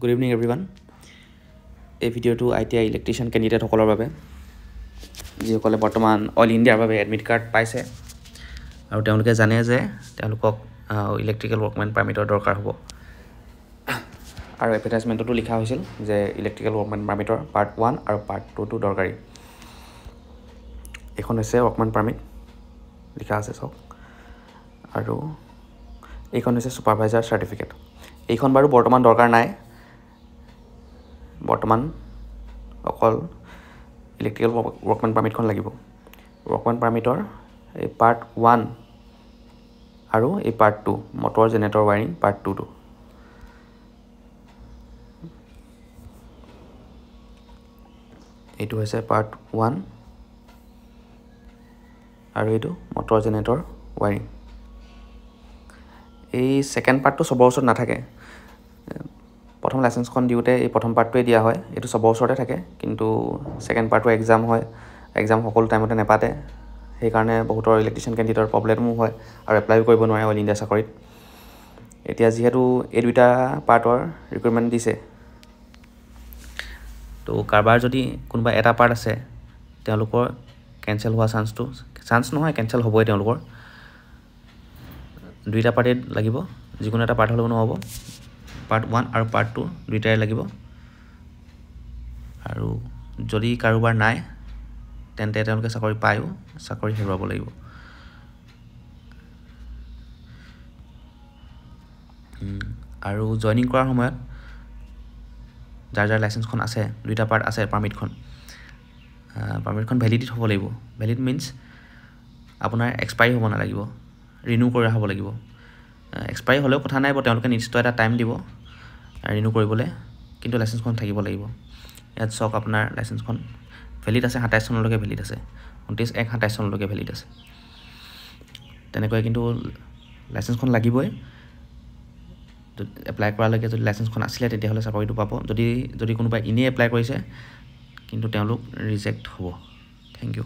Good evening everyone. এই ভিডিওটো ITI electrician candidate সকলৰ বাবে যিসকলে বৰ্তমান অল ইণ্ডিয়াৰ বাবে এডমিট কাৰ্ড পাইছে আৰু তেওঁলোকে জানে যে তেওঁলোকক ইলেক্ট্ৰিকেল ৱৰ্কমেন পাৰমিটৰ দৰকাৰ হ'ব আৰু এডভাৰটাইজমেণ্টতো লিখা হৈছিল যে ইলেক্ট্ৰিকেল ৱৰ্কমেন পাৰমিটৰ পাৰ্ট 1 আৰু পাৰ্ট 2 টো দৰকাৰী। এখন হৈছে ৱৰ্কমেন পাৰমিট লিখা আছে সব আৰু এইখন হৈছে সুপাৰভাইজাৰ সাৰ্টিফিকেট। এইখন বাৰু বৰ্তমান দৰকাৰ নাই, বৰ্তমান অকল ইলেক্ট্ৰিকেল ৱৰ্কমেন পাৰমিটখন লাগিব। ৱৰ্কমেন পাৰমিটৰ এই পাৰ্ট 1 আৰু এই part 2 motor generator wiring part 2 টো এইটো হৈছে পাৰ্ট 1 আৰু এইটো মটৰ জেনেৰেটৰ ৱায়াৰিং। এই সেকেন্ড পাৰ্টটো সবৰ ওচৰত নাথাকে। প্ৰথম লাইসেন্সখন দিওতে এই প্ৰথম পাৰ্টটোৱে দিয়া হয়, এইটো সবৰ ওচৰতে থাকে, কিন্তু সেকেন্ড পাৰ্টটো এক্সাম হয়, এক্সাম সকলো টাইমতে নেপাতে, সেই কাৰণে বহুতৰ ইলেক্ট্ৰিচিয়ান ক্যান্ডিডেটৰ প্ৰবলেমো হয় আৰু এপ্লাই কৰিব নোৱাৰে অল ইণ্ডিয়া চাকৰিত। এতিয়া যেহেতু এই দুটা পাৰ্টৰ ৰিকুৱাৰমেন্ট দিছে, তো কাৰবাৰ যদি কোনোবা এটা পাৰ্ট আছে তেওঁলোকৰ কেনসেল হোৱা চান্স নহয়, কেনসেল হ'বই তেওঁলোকৰ। দুইটা পাৰ্টে লাগিব, যিকোনো এটা পাৰ্ট হ'লেও নহ'ব। পাৰ্ট 1 আৰু পাৰ্ট 2 দুইটাই লাগিব আৰু যদি কাৰোবাৰ নাই তেন্তে তেওঁলোকে চাকৰি পায়ও চাকৰি হেৰুৱাব লাগিব। আৰু জয়নিং কৰাৰ সময়ত যাৰ লাইসেন্সখন আছে, দুইটা পাৰ্ট আছে পাৰমিটখন ভ্যালিডিটি হ'ব লাগিব। ভ্যালিড মিন্স আপোনাৰ এক্সপায়াৰি হ'ব নালাগিব, ৰিনিউ কৰা হ'ব লাগিব। এক্সপায়াৰি হ'লেও কথা নাই, তেওঁলোকে নিশ্চিত এটা টাইম দিব ৰিনিউ কৰিবলৈ, কিন্তু লাইসেন্সখন থাকিব লাগিব। ইয়াত চাওক আপোনাৰ লাইসেন্সখন ভ্যালিড আছে 27 চনলৈকে ভ্যালিড আছে, 29/1/27 চনলৈকে ভ্যালিড আছে। তেনেকৈ কিন্তু লাইসেন্সখন লাগিবই। এপ্লাই কৰালৈকে যদি লাইসেন্সখন আছিলে তেতিয়াহ'লে চাকৰিটো পাব। যদি কোনোবাই ইনে এপ্লাই কৰিছে কিন্তু তেওঁলোক ৰিজেক্ট হ'ব। Thank U.